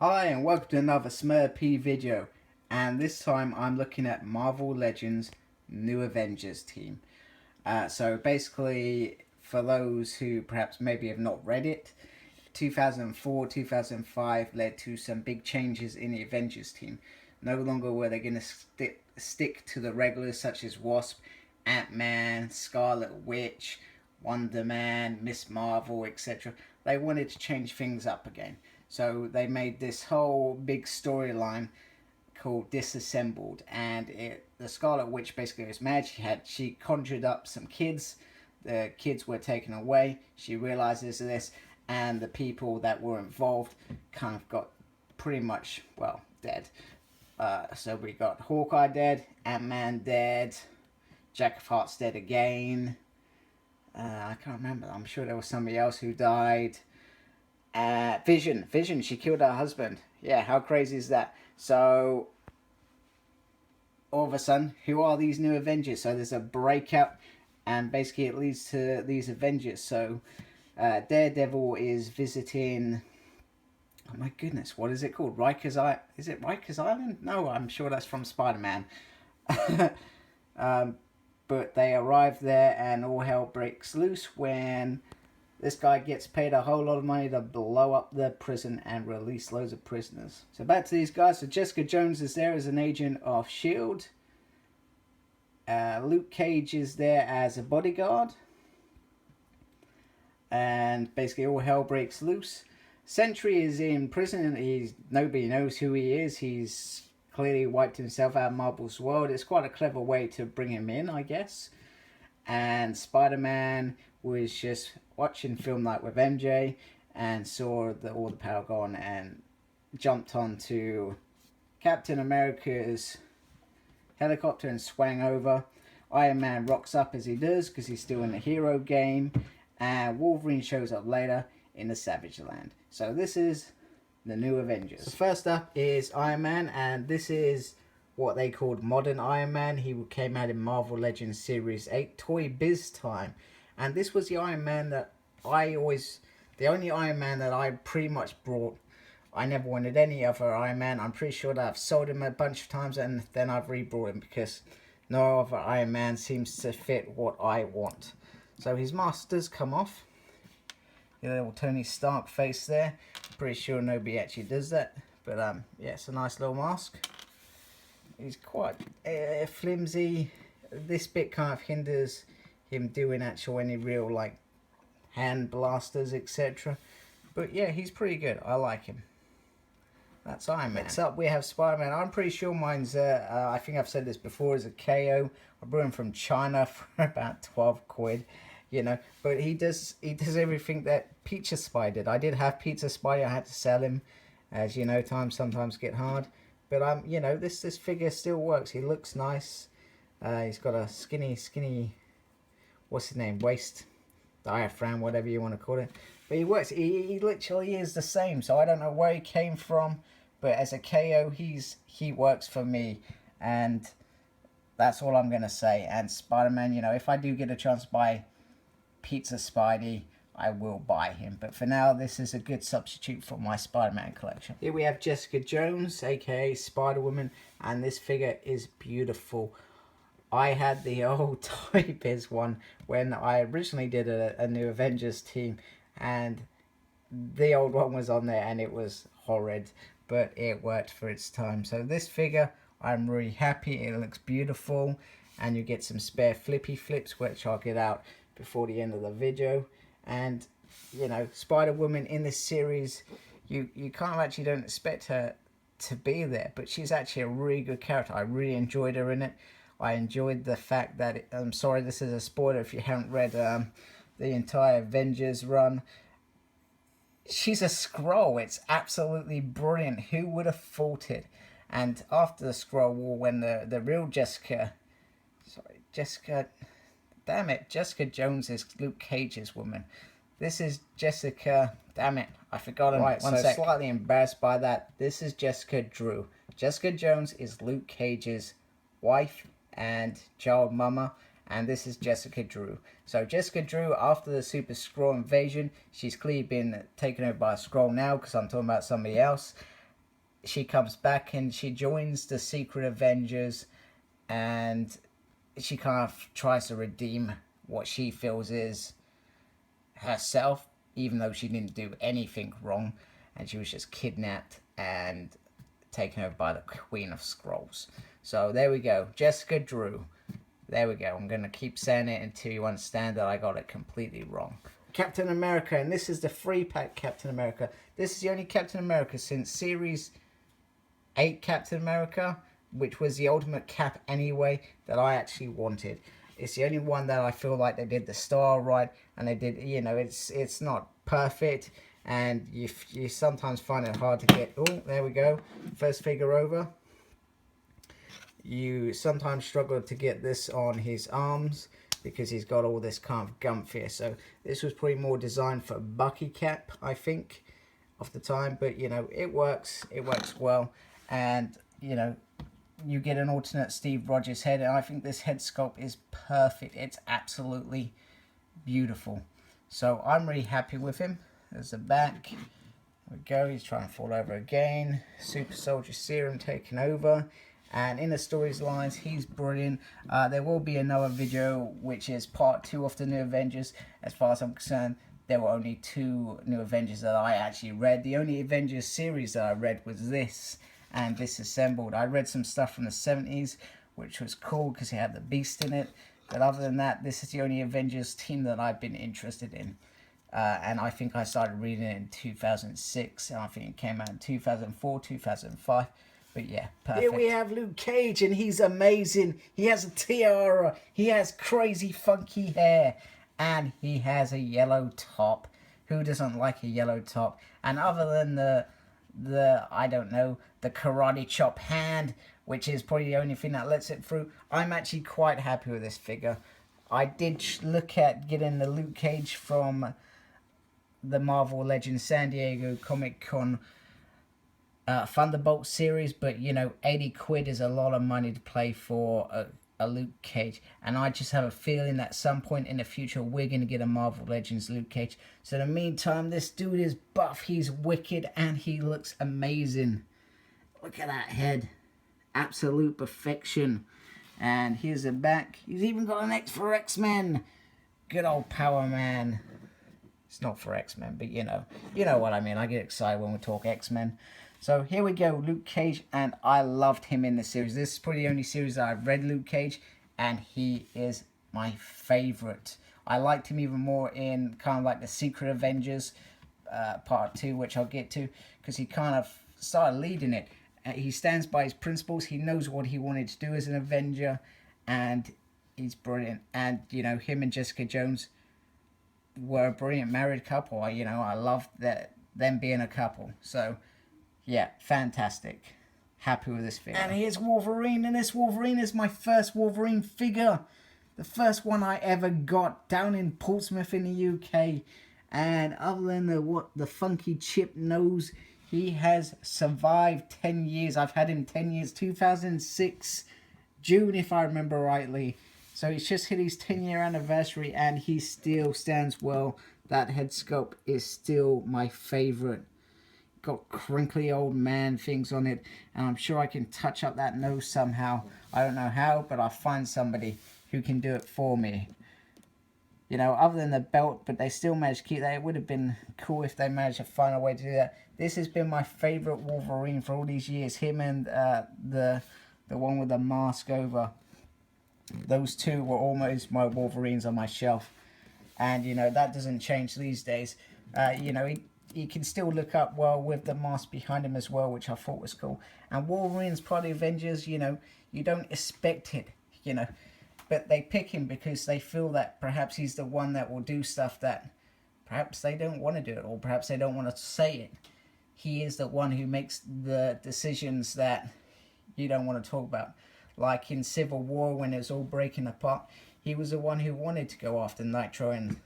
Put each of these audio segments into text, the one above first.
Hi and welcome to another Smurp video, and this time I'm looking at Marvel Legends New Avengers team. So basically, for those who perhaps maybe have not read it, 2004-2005 led to some big changes in the Avengers team. No longer were they going to stick to the regulars such as Wasp, Ant-Man, Scarlet Witch, Wonder Man, Miss Marvel, etc. They wanted to change things up again. So they made this whole big storyline called Disassembled, and the Scarlet Witch basically was mad. She conjured up some kids. The kids were taken away. She realizes this, and the people that were involved kind of got pretty much, well, dead. So we got Hawkeye dead, Ant-Man dead, Jack of Hearts dead again. I can't remember. I'm sure there was somebody else who died. Vision, she killed her husband. Yeah, how crazy is that? So, all of a sudden, who are these new Avengers? So there's a breakout, and basically it leads to these Avengers. So, Daredevil is visiting... Oh my goodness, what is it called? Is it Rikers Island? No, I'm sure that's from Spider-Man. But they arrive there and all hell breaks loose when this guy gets paid a whole lot of money to blow up the prison and release loads of prisoners. So back to these guys. So Jessica Jones is there as an agent of S.H.I.E.L.D. Luke Cage is there as a bodyguard. And basically all hell breaks loose. Sentry is in prison and nobody knows who he is. He's clearly wiped himself out of Marvel's world. It's quite a clever way to bring him in, I guess. And Spider-Man was just watching Film Night with MJ and saw all the power gone and jumped onto Captain America's helicopter and swang over. Iron Man rocks up as he does because he's still in the hero game, and Wolverine shows up later in the Savage Land. So this is the new Avengers. So first up is Iron Man, and this is what they called Modern Iron Man. He came out in Marvel Legends Series 8 Toy Biz time. And this was the Iron Man that the only Iron Man that I pretty much brought. I never wanted any other Iron Man. I'm pretty sure that I've sold him a bunch of times and then I've re-brought him because no other Iron Man seems to fit what I want. So his mask does come off. The little Tony Stark face there. Pretty sure nobody actually does that. But yeah, it's a nice little mask. He's quite flimsy. This bit kind of hinders him doing any real like hand blasters, etc. But yeah, he's pretty good. I like him. That's Iron Man. Next up we have Spider-Man. I'm pretty sure mine's I think I've said this before, is a KO. I brought him from China for about 12 quid. You know, but he does everything that Pizza Spy did. I did have Pizza Spy. I had to sell him, as you know, times sometimes get hard. But you know, this figure still works. He looks nice. He's got a skinny, what's his name, waist, diaphragm, whatever you want to call it. But he works. He literally is the same. So I don't know where he came from, but as a KO, he works for me, and that's all I'm gonna say. And Spider-Man, you know, if I do get a chance to buy Pizza Spidey, I will buy him, but for now this is a good substitute for my Spider-Man collection. Here we have Jessica Jones, aka Spider-Woman, and this figure is beautiful. I had the old Toy Biz one when I originally did a new Avengers team, and the old one was on there and it was horrid, but it worked for its time. So this figure, I'm really happy. It looks beautiful, and you get some spare flippy flips, which I'll get out before the end of the video. And you know, Spider-Woman in this series, you kind of actually don't expect her to be there, but she's actually a really good character. I really enjoyed her in it. I enjoyed the fact that I'm sorry, this is a spoiler if you haven't read the entire Avengers run. She's a Skrull. It's absolutely brilliant. Who would have thought it? And after the Skrull War, when the real Jessica Jones is Luke Cage's woman. This is Jessica, damn it, I forgot him. Right, so slightly embarrassed by that. This is Jessica Drew. Jessica Jones is Luke Cage's wife and child mama, and this is Jessica Drew. So Jessica Drew, after the Super Skrull invasion, she's clearly been taken over by a Skrull now, because I'm talking about somebody else. she comes back and she joins the Secret Avengers, and she kind of tries to redeem what she feels is herself, even though she didn't do anything wrong, and she was just kidnapped and taken over by the Queen of Skrulls. So there we go, Jessica Drew. There we go. I'm going to keep saying it until you understand that I got it completely wrong. Captain America, and this is the 3-pack Captain America. This is the only Captain America since Series 8 Captain America, which was the ultimate Cap anyway, that I actually wanted. It's the only one that I feel like they did the star right, and they did, you know, it's not perfect, and you sometimes find it hard to get. Oh, there we go. First figure over. You sometimes struggle to get this on his arms because he's got all this kind of gumph here. So this was probably more designed for Bucky Cap, I think, of the time. But, you know, it works. It works well. And, you know, you get an alternate Steve Rogers head. And I think this head sculpt is perfect. It's absolutely beautiful. So I'm really happy with him. There's the back. There we go. He's trying to fall over again. Super Soldier Serum taking over. And in the storylines, he's brilliant. There will be another video, which is part 2 of the New Avengers. As far as I'm concerned, there were only 2 New Avengers that I actually read. The only Avengers series that I read was this and Disassembled. I read some stuff from the 70s, which was cool because it had the Beast in it. But other than that, this is the only Avengers team that I've been interested in. And I think I started reading it in 2006. And I think it came out in 2004, 2005. But yeah, perfect. Here we have Luke Cage, and he's amazing. He has a tiara. He has crazy funky hair. And he has a yellow top. Who doesn't like a yellow top? And other than the I don't know, the karate chop hand, which is probably the only thing that lets it through, I'm actually quite happy with this figure. I did look at getting the Luke Cage from the Marvel Legends San Diego Comic-Con Thunderbolt series, but you know, 80 quid is a lot of money to play for a Luke Cage, and I just have a feeling that at some point in the future we're going to get a Marvel Legends Luke Cage. So in the meantime, this dude is buff, he's wicked, and he looks amazing. Look at that head, absolute perfection. And here's the back. He's even got an X for X-Men. Good old Power Man. It's not for X-Men, but you know what I mean. I get excited when we talk X-Men. So here we go, Luke Cage, and I loved him in the series. This is probably the only series that I've read Luke Cage, and he is my favourite. I liked him even more in kind of like the Secret Avengers part 2, which I'll get to, because he kind of started leading it. He stands by his principles. He knows what he wanted to do as an Avenger, and he's brilliant. And, you know, him and Jessica Jones were a brilliant married couple. You know, I loved them being a couple. So yeah, fantastic. Happy with this figure. And here's Wolverine, and this Wolverine is my first Wolverine figure. The first one I ever got down in Portsmouth in the UK. And other than the funky chip nose, he has survived 10 years. I've had him 10 years, 2006, June if I remember rightly. So he's just hit his 10-year anniversary, and he still stands well. That head sculpt is still my favourite. Got crinkly old man things on it, and I'm sure I can touch up that nose somehow. I don't know how, but I'll find somebody who can do it for me. You know, other than the belt, but they still managed to keep that. It would have been cool if they managed to find a way to do that. This has been my favourite Wolverine for all these years. Him and the one with the mask over. Those two were almost my Wolverines on my shelf. And, you know, that doesn't change these days. You know, he can still look up well with the mask behind him as well, which I thought was cool. And Wolverine's part of the Avengers, you know, you don't expect it, you know. But they pick him because they feel that perhaps he's the one that will do stuff that perhaps they don't want to do it, or perhaps they don't want to say it. He is the one who makes the decisions that you don't want to talk about. Like in Civil War, when it was all breaking apart, he was the one who wanted to go after Nitro and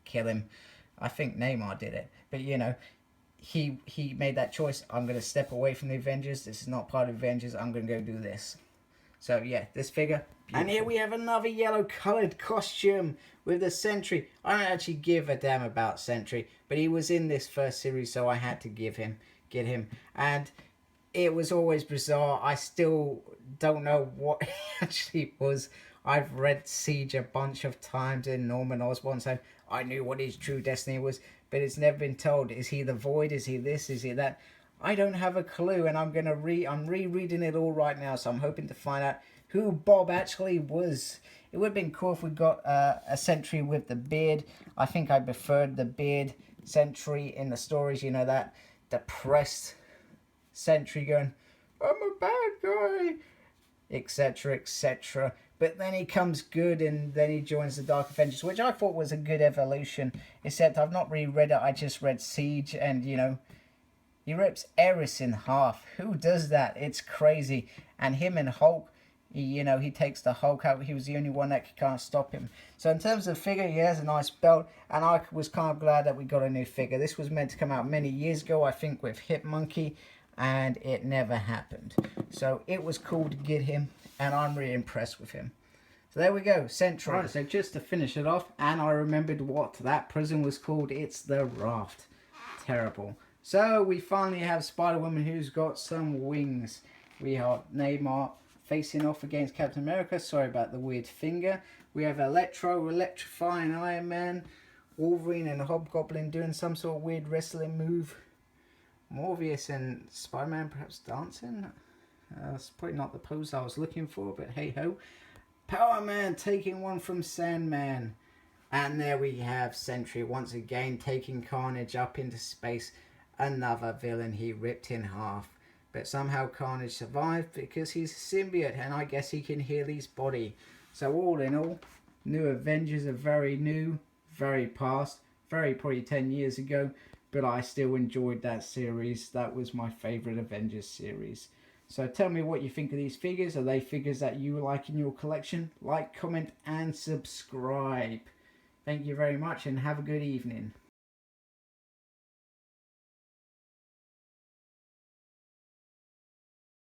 kill him. I think Neymar did it. But, you know, he made that choice. I'm going to step away from the Avengers. This is not part of the Avengers. I'm going to go do this. So, yeah, this figure, beautiful. And here we have another yellow-coloured costume with the Sentry. I don't actually give a damn about Sentry, but he was in this first series, so I had to get him. And it was always bizarre. I still don't know what it actually was. I've read Siege a bunch of times in Norman Osborn, so I knew what his true destiny was, but it's never been told. Is he the Void? Is he this? Is he that? I don't have a clue, and I'm rereading it all right now, so I'm hoping to find out who Bob actually was. It would have been cool if we got a Sentry with the beard. I think I preferred the beard Sentry in the stories. You know, that depressed Sentry going, I'm a bad guy, etc., etc. But then he comes good, and then he joins the Dark Avengers, which I thought was a good evolution. Except I've not reread it. I just read Siege, and you know, he rips Eris in half. Who does that? It's crazy. And him and Hulk, he takes the Hulk out. He was the only one that can't stop him. So in terms of figure, he has a nice belt, and I was kind of glad that we got a new figure. This was meant to come out many years ago, I think, with Hit Monkey, and it never happened. So it was cool to get him, and I'm really impressed with him. So there we go, Sentry. Right, so just to finish it off, and I remembered what that prison was called. It's the Raft. Terrible. So we finally have Spider-Woman, who's got some wings. We have Namor facing off against Captain America. Sorry about the weird finger. We have Electro electrifying Iron Man. Wolverine and Hobgoblin doing some sort of weird wrestling move. Morbius and Spider-Man perhaps dancing. That's probably not the pose I was looking for, but hey ho. Power Man taking one from Sandman. And there we have Sentry once again taking Carnage up into space. Another villain he ripped in half. But somehow Carnage survived because he's a symbiote, and I guess he can heal his body. So all in all, New Avengers are very new, very past, very probably 10 years ago. But I still enjoyed that series. That was my favourite Avengers series. So tell me what you think of these figures. Are they figures that you like in your collection? Like, comment and subscribe. Thank you very much and have a good evening.